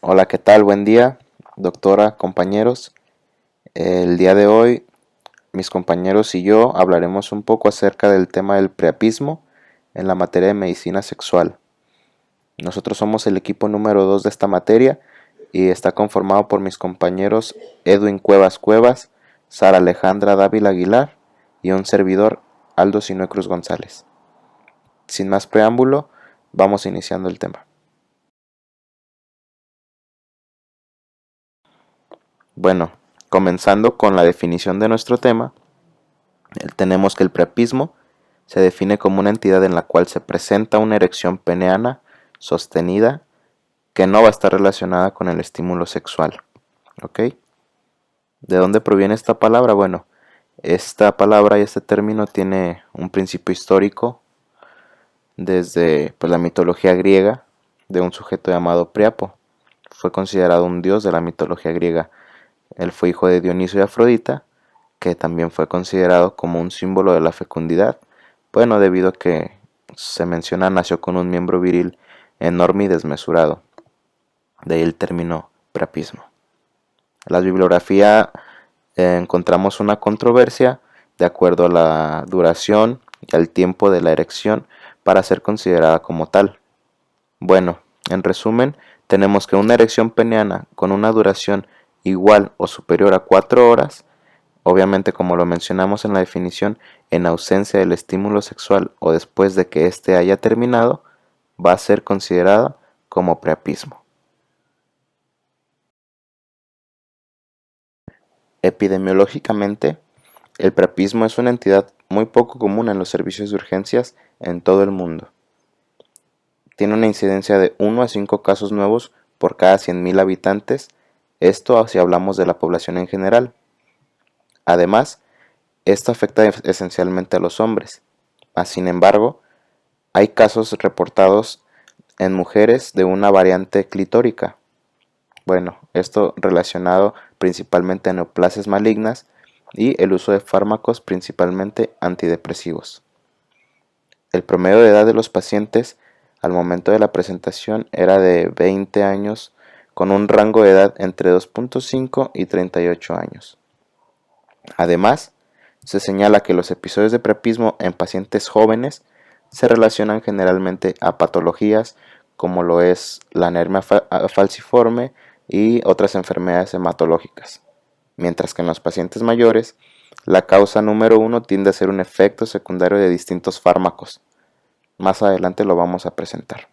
Hola, ¿qué tal? Buen día, doctora, compañeros. El día de hoy, mis compañeros y yo hablaremos un poco acerca del tema del priapismo en la materia de medicina sexual. Nosotros somos el equipo número 2 de esta materia y está conformado por mis compañeros Edwin Cuevas Cuevas, Sara Alejandra Dávila Aguilar y un servidor, Aldo Sinue Cruz González. Sin más preámbulo, vamos iniciando el tema. Bueno, comenzando con la definición de nuestro tema, tenemos que el priapismo se define como una entidad en la cual se presenta una erección peneana sostenida que no va a estar relacionada con el estímulo sexual. ¿Ok? ¿De dónde proviene esta palabra? Bueno, esta palabra y este término tiene un principio histórico desde la mitología griega de un sujeto llamado Priapo. Fue considerado un dios de la mitología griega. Él fue hijo de Dioniso y Afrodita, que también fue considerado como un símbolo de la fecundidad. Bueno, debido a que se menciona nació con un miembro viril enorme y desmesurado. De ahí el término priapismo. En la bibliografía encontramos una controversia de acuerdo a la duración y al tiempo de la erección para ser considerada como tal. Bueno, en resumen, tenemos que una erección peniana con una duración igual o superior a 4 horas, obviamente como lo mencionamos en la definición, en ausencia del estímulo sexual o después de que éste haya terminado, va a ser considerada como priapismo. Epidemiológicamente, el priapismo es una entidad muy poco común en los servicios de urgencias en todo el mundo. Tiene una incidencia de 1 a 5 casos nuevos por cada 100.000 habitantes, esto si hablamos de la población en general. Además, esto afecta esencialmente a los hombres. Sin embargo, hay casos reportados en mujeres de una variante clitórica. Bueno, esto relacionado principalmente a neoplasias malignas y el uso de fármacos principalmente antidepresivos. El promedio de edad de los pacientes al momento de la presentación era de 20 años con un rango de edad entre 2.5 y 38 años. Además, se señala que los episodios de priapismo en pacientes jóvenes se relacionan generalmente a patologías como lo es la anemia falciforme y otras enfermedades hematológicas, mientras que en los pacientes mayores la causa número 1 tiende a ser un efecto secundario de distintos fármacos. Más adelante lo vamos a presentar.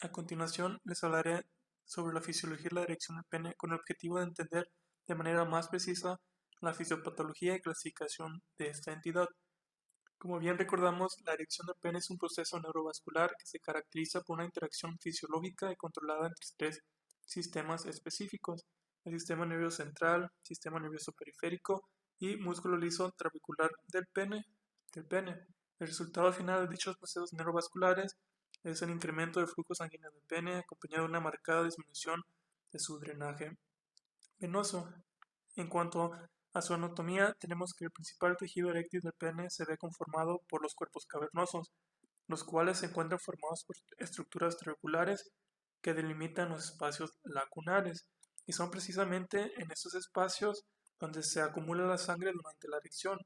A continuación, les hablaré sobre la fisiología y la erección del pene con el objetivo de entender de manera más precisa la fisiopatología y clasificación de esta entidad. Como bien recordamos, la erección del pene es un proceso neurovascular que se caracteriza por una interacción fisiológica y controlada entre tres sistemas específicos: el sistema nervioso central, sistema nervioso periférico y músculo liso trabecular del pene. El resultado final de dichos procesos neurovasculares es el incremento del flujo sanguíneo del pene, acompañado de una marcada disminución de su drenaje venoso. En cuanto a su anatomía, tenemos que el principal tejido eréctil del pene se ve conformado por los cuerpos cavernosos, los cuales se encuentran formados por estructuras trabeculares que delimitan los espacios lacunares, y son precisamente en estos espacios donde se acumula la sangre durante la erección.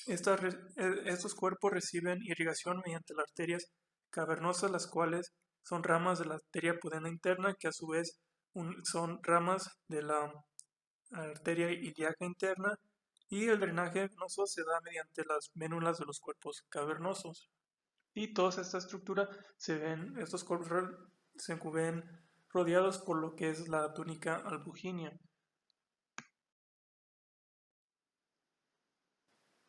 Estos cuerpos reciben irrigación mediante las arterias cavernosas, las cuales son ramas de la arteria pudenda interna, que a su vez son ramas de la arteria ilíaca interna, y el drenaje venoso se da mediante las ménulas de los cuerpos cavernosos. Y toda esta estructura estos cuerpos se ven rodeados por lo que es la túnica albuginea.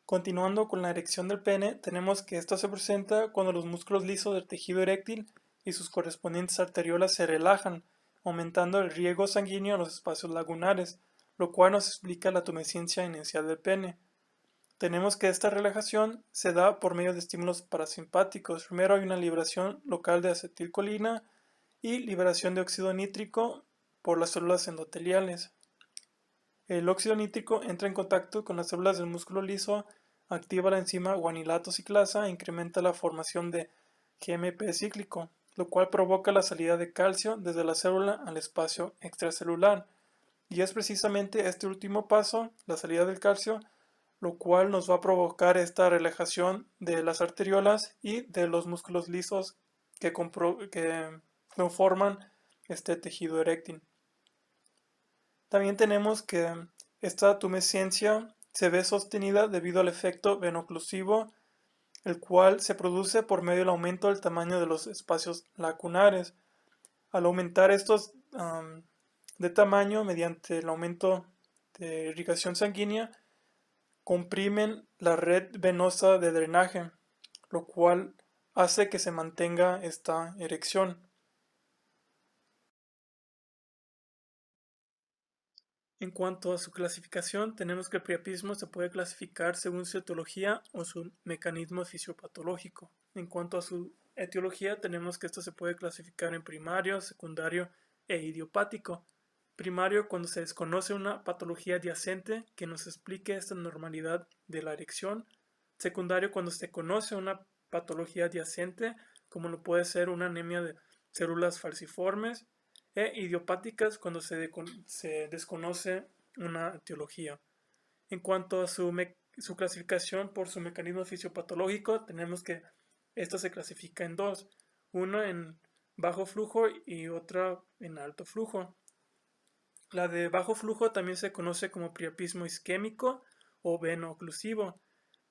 Continuando con la erección del pene, tenemos que esto se presenta cuando los músculos lisos del tejido eréctil y sus correspondientes arteriolas se relajan, aumentando el riego sanguíneo en los espacios lagunares, lo cual nos explica la tumescencia inicial del pene. Tenemos que esta relajación se da por medio de estímulos parasimpáticos. Primero hay una liberación local de acetilcolina y liberación de óxido nítrico por las células endoteliales. El óxido nítrico entra en contacto con las células del músculo liso, activa la enzima guanilato ciclasa e incrementa la formación de GMP cíclico. lo cual provoca la salida de calcio desde la célula al espacio extracelular. Y es precisamente este último paso, la salida del calcio, lo cual nos va a provocar esta relajación de las arteriolas y de los músculos lisos que conforman este tejido eréctil. También tenemos que esta tumescencia se ve sostenida debido al efecto venoclusivo, el cual se produce por medio del aumento del tamaño de los espacios lacunares. Al aumentar estos de tamaño mediante el aumento de irrigación sanguínea, comprimen la red venosa de drenaje, lo cual hace que se mantenga esta erección. En cuanto a su clasificación, tenemos que el priapismo se puede clasificar según su etiología o su mecanismo fisiopatológico. En cuanto a su etiología, tenemos que esto se puede clasificar en primario, secundario e idiopático. Primario, cuando se desconoce una patología adyacente que nos explique esta normalidad de la erección. Secundario, cuando se conoce una patología adyacente, como lo puede ser una anemia de células falciformes, e idiopáticas cuando se desconoce una etiología. En cuanto a su clasificación por su mecanismo fisiopatológico, tenemos que esta se clasifica en dos, una en bajo flujo y otra en alto flujo. La de bajo flujo también se conoce como priapismo isquémico o veno-oclusivo.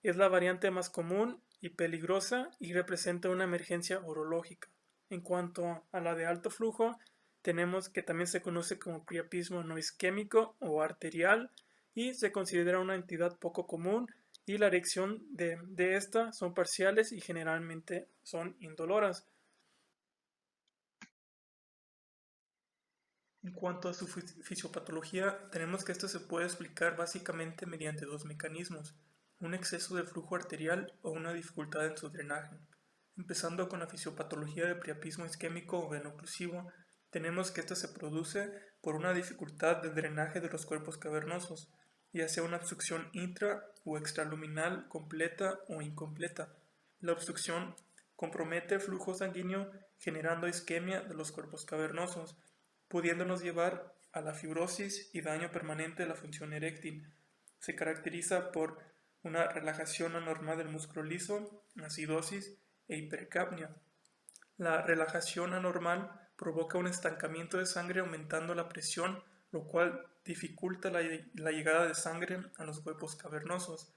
Es la variante más común y peligrosa y representa una emergencia urológica. En cuanto a la de alto flujo, tenemos que también se conoce como priapismo no isquémico o arterial y se considera una entidad poco común y la erección de esta son parciales y generalmente son indoloras. En cuanto a su fisiopatología, tenemos que esto se puede explicar básicamente mediante dos mecanismos, un exceso de flujo arterial o una dificultad en su drenaje. Empezando con la fisiopatología del priapismo isquémico o venoclusivo, tenemos que esto se produce por una dificultad de drenaje de los cuerpos cavernosos, ya sea una obstrucción intra o extraluminal completa o incompleta. La obstrucción compromete el flujo sanguíneo generando isquemia de los cuerpos cavernosos, pudiéndonos llevar a la fibrosis y daño permanente de la función eréctil. Se caracteriza por una relajación anormal del músculo liso, acidosis e hipercapnia. La relajación anormal provoca un estancamiento de sangre aumentando la presión, lo cual dificulta la llegada de sangre a los cuerpos cavernosos.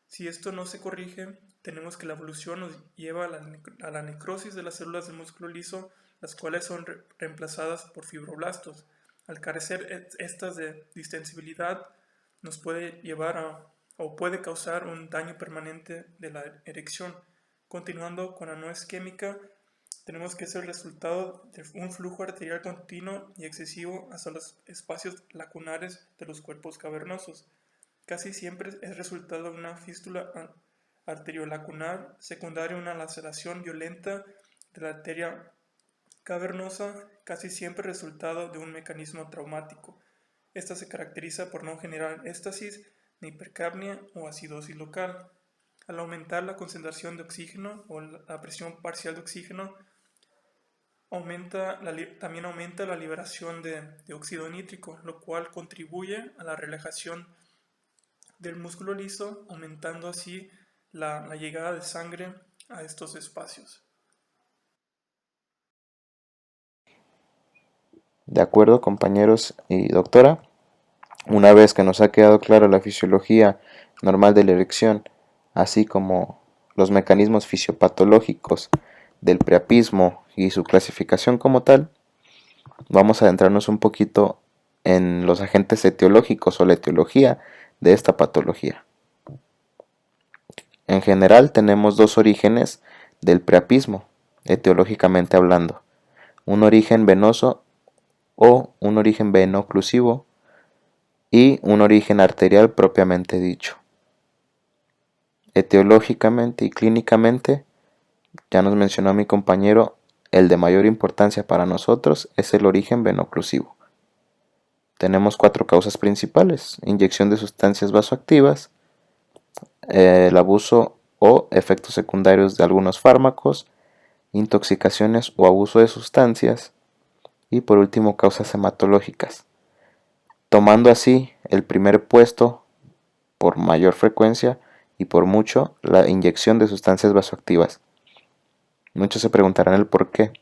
Si esto no se corrige, tenemos que la evolución nos lleva a la necrosis de las células del músculo liso, las cuales son reemplazadas por fibroblastos. Al carecer estas de distensibilidad, nos puede llevar o puede causar un daño permanente de la erección. Continuando con la no isquémica, tenemos que es el resultado de un flujo arterial continuo y excesivo hacia los espacios lacunares de los cuerpos cavernosos. Casi siempre es resultado de una fístula arteriolacunar, secundaria a una laceración violenta de la arteria cavernosa, casi siempre resultado de un mecanismo traumático. Esta se caracteriza por no generar éstasis, ni hipercapnia o acidosis local. Al aumentar la concentración de oxígeno o la presión parcial de oxígeno, también aumenta la liberación de óxido nítrico, lo cual contribuye a la relajación del músculo liso, aumentando así la llegada de sangre a estos espacios. De acuerdo, compañeros y doctora, una vez que nos ha quedado clara la fisiología normal de la erección, así como los mecanismos fisiopatológicos del priapismo y su clasificación como tal, vamos a adentrarnos un poquito en los agentes etiológicos o la etiología de esta patología. En general tenemos dos orígenes del priapismo, etiológicamente hablando, un origen venoso o un origen veno-oclusivo y un origen arterial propiamente dicho. Etiológicamente y clínicamente, ya nos mencionó mi compañero, el de mayor importancia para nosotros es el origen veno-oclusivo. Tenemos cuatro causas principales: inyección de sustancias vasoactivas, el abuso o efectos secundarios de algunos fármacos intoxicaciones o abuso de sustancias y por último causas hematológicas, tomando así el primer puesto por mayor frecuencia y por mucho la inyección de sustancias vasoactivas. Muchos se preguntarán el por qué.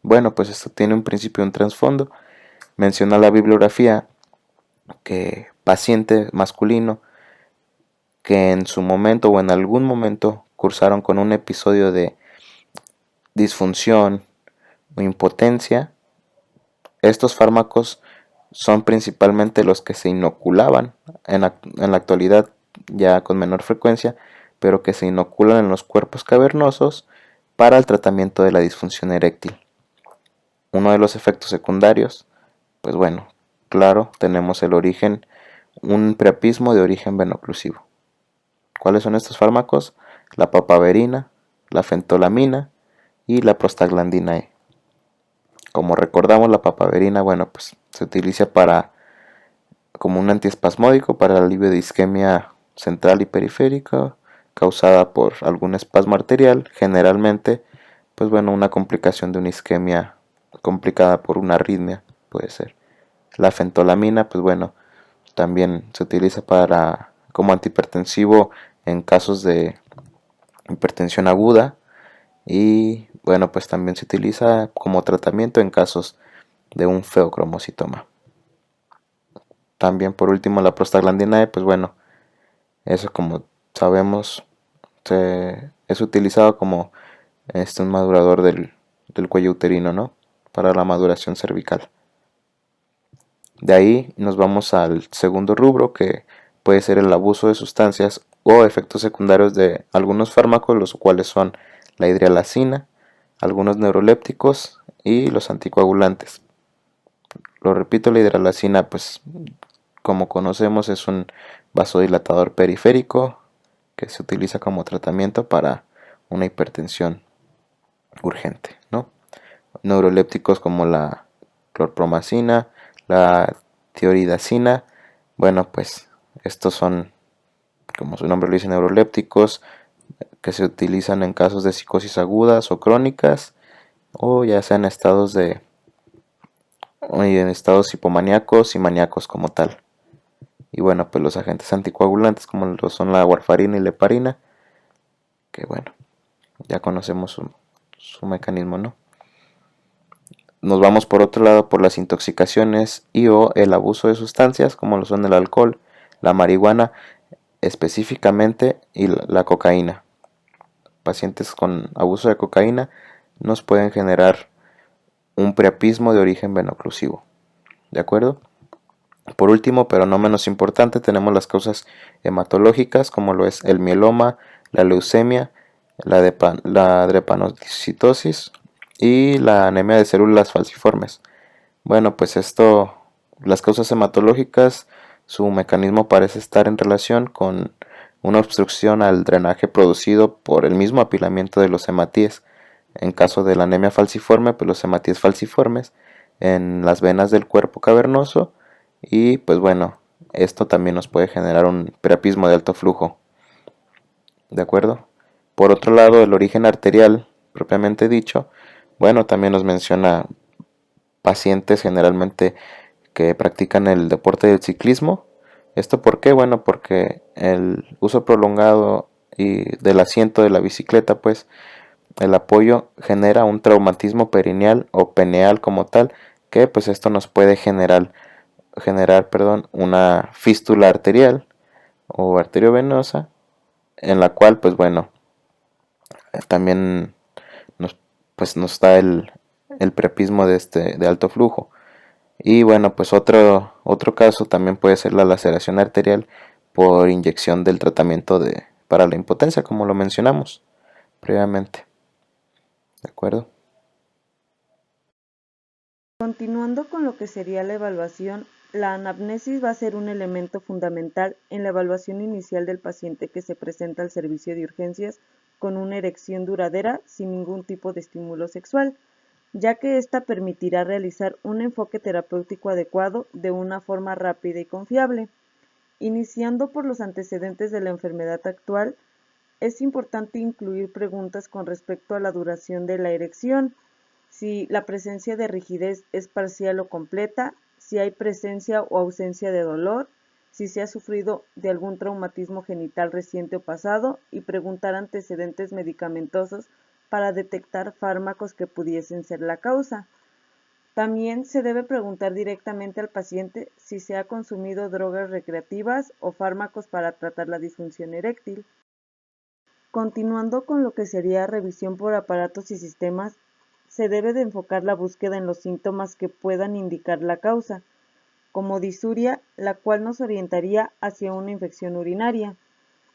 Bueno, pues esto tiene un principio y un trasfondo. Menciona la bibliografía que paciente masculino que en su momento o en algún momento cursaron con un episodio de disfunción o impotencia, estos fármacos son principalmente los que se inoculaban en la actualidad ya con menor frecuencia, pero que se inoculan en los cuerpos cavernosos para el tratamiento de la disfunción eréctil. Uno de los efectos secundarios, pues bueno, claro, tenemos el origen, un priapismo de origen venoclusivo. ¿Cuáles son estos fármacos? La papaverina, la fentolamina y la prostaglandina E. Como recordamos, la papaverina, bueno, pues se utiliza como un antiespasmódico para el alivio de isquemia central y periférica causada por algún espasmo arterial, generalmente, pues bueno, una complicación de una isquemia complicada por una arritmia, puede ser. La fentolamina, pues bueno, también se utiliza como antihipertensivo en casos de hipertensión aguda y bueno, pues también se utiliza como tratamiento en casos de un feocromocitoma. También por último la prostaglandina E, pues bueno, eso como sabemos es utilizado como un madurador del cuello uterino, ¿no? Para la maduración cervical. De ahí nos vamos al segundo rubro, que puede ser el abuso de sustancias o efectos secundarios de algunos fármacos, los cuales son la hidrialacina, algunos neurolépticos y los anticoagulantes. Lo repito, la hidrialacina, pues como conocemos, es un vasodilatador periférico que se utiliza como tratamiento para una hipertensión urgente, ¿no? Neurolépticos como la clorpromacina, la tioridacina, bueno, pues estos son, como su nombre lo dice, neurolépticos que se utilizan en casos de psicosis agudas o crónicas o ya sea en estados hipomaníacos y maníacos como tal. Y bueno, pues los agentes anticoagulantes como lo son la warfarina y la heparina, que bueno, ya conocemos su mecanismo, ¿no? Nos vamos por otro lado por las intoxicaciones y o el abuso de sustancias como lo son el alcohol, la marihuana específicamente y la cocaína. Pacientes con abuso de cocaína nos pueden generar un priapismo de origen venoclusivo. ¿De acuerdo? Por último, pero no menos importante, tenemos las causas hematológicas como lo es el mieloma, la leucemia, la drepanocitosis y la anemia de células falciformes. Bueno, pues las causas hematológicas, su mecanismo parece estar en relación con una obstrucción al drenaje producido por el mismo apilamiento de los hematíes. En caso de la anemia falciforme, pues los hematíes falciformes en las venas del cuerpo cavernoso y pues bueno, esto también nos puede generar un priapismo de alto flujo. ¿De acuerdo? Por otro lado, el origen arterial, propiamente dicho, bueno, también nos menciona pacientes generalmente que practican el deporte del ciclismo. ¿Esto por qué? Bueno, porque el uso prolongado y del asiento de la bicicleta, pues el apoyo genera un traumatismo perineal o peneal como tal, que pues esto nos puede generar una fístula arterial o arteriovenosa, en la cual pues bueno, también nos da el prepismo de alto flujo. Y bueno, pues otro caso también puede ser la laceración arterial por inyección del tratamiento para la impotencia, como lo mencionamos previamente. ¿De acuerdo? Continuando con lo que sería la evaluación, la anamnesis va a ser un elemento fundamental en la evaluación inicial del paciente que se presenta al servicio de urgencias con una erección duradera sin ningún tipo de estímulo sexual, ya que ésta permitirá realizar un enfoque terapéutico adecuado de una forma rápida y confiable. Iniciando por los antecedentes de la enfermedad actual, es importante incluir preguntas con respecto a la duración de la erección, si la presencia de rigidez es parcial o completa, si hay presencia o ausencia de dolor, si se ha sufrido de algún traumatismo genital reciente o pasado y preguntar antecedentes medicamentosos para detectar fármacos que pudiesen ser la causa. También se debe preguntar directamente al paciente si se ha consumido drogas recreativas o fármacos para tratar la disfunción eréctil. Continuando con lo que sería revisión por aparatos y sistemas, se debe de enfocar la búsqueda en los síntomas que puedan indicar la causa, como disuria, la cual nos orientaría hacia una infección urinaria.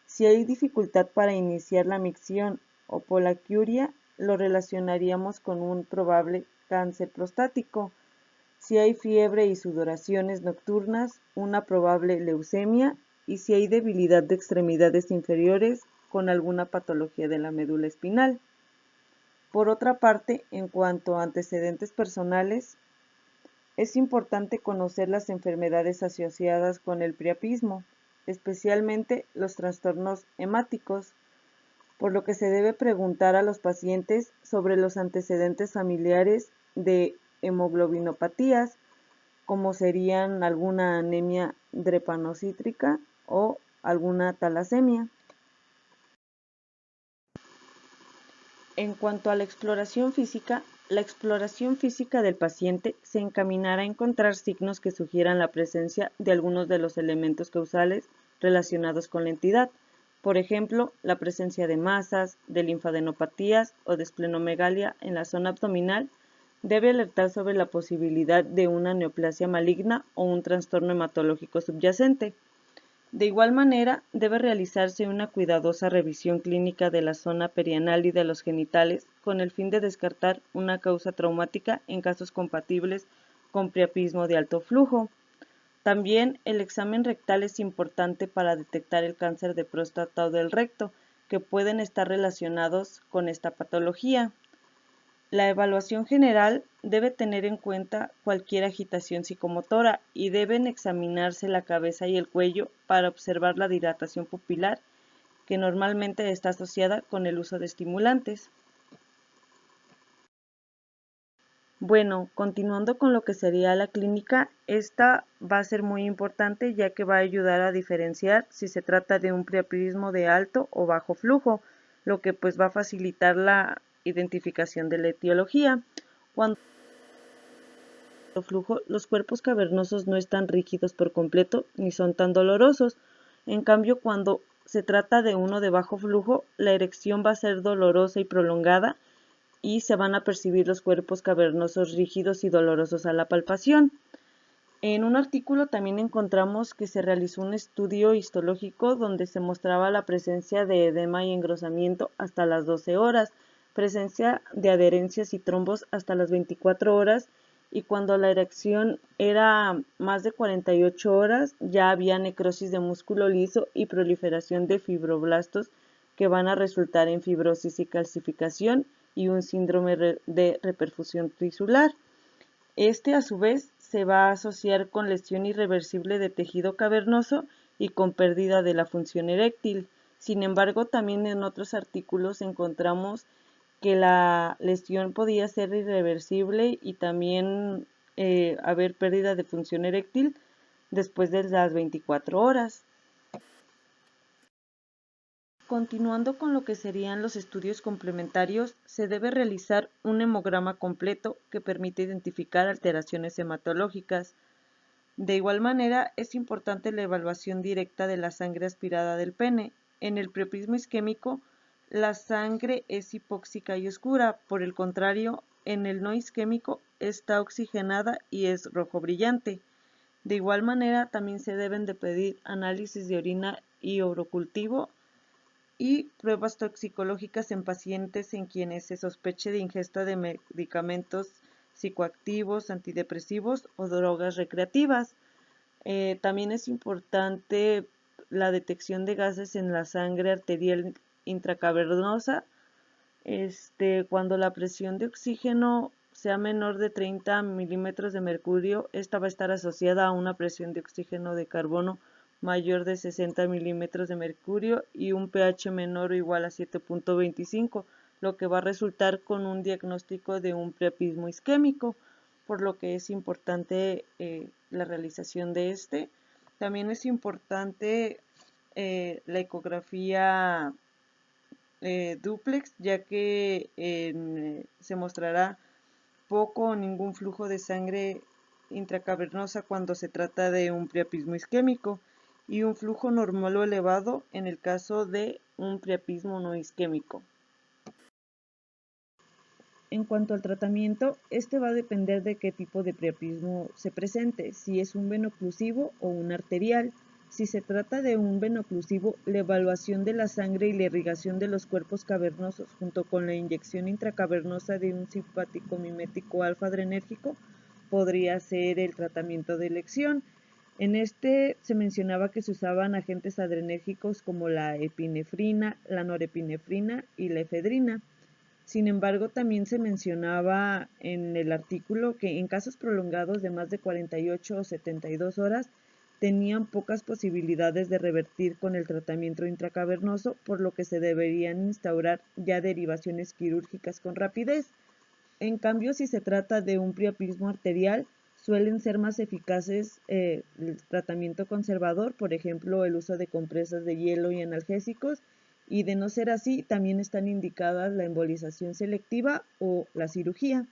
Si hay dificultad para iniciar la micción o polaquiuria, lo relacionaríamos con un probable cáncer prostático. Si hay fiebre y sudoraciones nocturnas, una probable leucemia, y si hay debilidad de extremidades inferiores con alguna patología de la médula espinal. Por otra parte, en cuanto a antecedentes personales, es importante conocer las enfermedades asociadas con el priapismo, especialmente los trastornos hemáticos, por lo que se debe preguntar a los pacientes sobre los antecedentes familiares de hemoglobinopatías, como serían alguna anemia drepanocítrica o alguna talasemia. En cuanto a la exploración física del paciente se encaminará a encontrar signos que sugieran la presencia de algunos de los elementos causales relacionados con la entidad, por ejemplo, la presencia de masas, de linfadenopatías o de esplenomegalia en la zona abdominal debe alertar sobre la posibilidad de una neoplasia maligna o un trastorno hematológico subyacente. De igual manera, debe realizarse una cuidadosa revisión clínica de la zona perianal y de los genitales con el fin de descartar una causa traumática en casos compatibles con priapismo de alto flujo. También el examen rectal es importante para detectar el cáncer de próstata o del recto, que pueden estar relacionados con esta patología. La evaluación general debe tener en cuenta cualquier agitación psicomotora y deben examinarse la cabeza y el cuello para observar la dilatación pupilar, que normalmente está asociada con el uso de estimulantes. Bueno, continuando con lo que sería la clínica, esta va a ser muy importante ya que va a ayudar a diferenciar si se trata de un priapismo de alto o bajo flujo, lo que pues va a facilitar la identificación de la etiología. Cuando flujo, los cuerpos cavernosos no están rígidos por completo ni son tan dolorosos. En cambio, cuando se trata de uno de bajo flujo, la erección va a ser dolorosa y prolongada y se van a percibir los cuerpos cavernosos rígidos y dolorosos a la palpación. En un artículo también encontramos que se realizó un estudio histológico donde se mostraba la presencia de edema y engrosamiento hasta las 12 horas, presencia de adherencias y trombos hasta las 24 horas y cuando la erección era más de 48 horas ya había necrosis de músculo liso y proliferación de fibroblastos que van a resultar en fibrosis y calcificación y un síndrome de reperfusión tisular. Este, a su vez, se va a asociar con lesión irreversible de tejido cavernoso y con pérdida de la función eréctil. Sin embargo, también en otros artículos encontramos que la lesión podía ser irreversible y también haber pérdida de función eréctil después de las 24 horas. Continuando con lo que serían los estudios complementarios, se debe realizar un hemograma completo que permite identificar alteraciones hematológicas. De igual manera, es importante la evaluación directa de la sangre aspirada del pene. En el priapismo isquémico, la sangre es hipóxica y oscura, por el contrario, en el no isquémico está oxigenada y es rojo brillante. De igual manera, también se deben de pedir análisis de orina y urocultivo y pruebas toxicológicas en pacientes en quienes se sospeche de ingesta de medicamentos psicoactivos, antidepresivos o drogas recreativas. También es importante la detección de gases en la sangre arterial intracavernosa. Cuando la presión de oxígeno sea menor de 30 milímetros de mercurio, esta va a estar asociada a una presión de oxígeno de carbono mayor de 60 milímetros de mercurio y un pH menor o igual a 7.25, lo que va a resultar con un diagnóstico de un priapismo isquémico, por lo que es importante la realización de este. También es importante la ecografía dúplex, ya que se mostrará poco o ningún flujo de sangre intracavernosa cuando se trata de un priapismo isquémico y un flujo normal o elevado en el caso de un priapismo no isquémico. En cuanto al tratamiento, este va a depender de qué tipo de priapismo se presente, si es un venoclusivo o un arterial. Si se trata de un venoclusivo, la evaluación de la sangre y la irrigación de los cuerpos cavernosos junto con la inyección intracavernosa de un simpático mimético alfa-adrenérgico podría ser el tratamiento de elección. En este se mencionaba que se usaban agentes adrenérgicos como la epinefrina, la norepinefrina y la efedrina. Sin embargo, también se mencionaba en el artículo que en casos prolongados de más de 48 o 72 horas tenían pocas posibilidades de revertir con el tratamiento intracavernoso, por lo que se deberían instaurar ya derivaciones quirúrgicas con rapidez. En cambio, si se trata de un priapismo arterial, suelen ser más eficaces el tratamiento conservador, por ejemplo, el uso de compresas de hielo y analgésicos, y de no ser así, también están indicadas la embolización selectiva o la cirugía.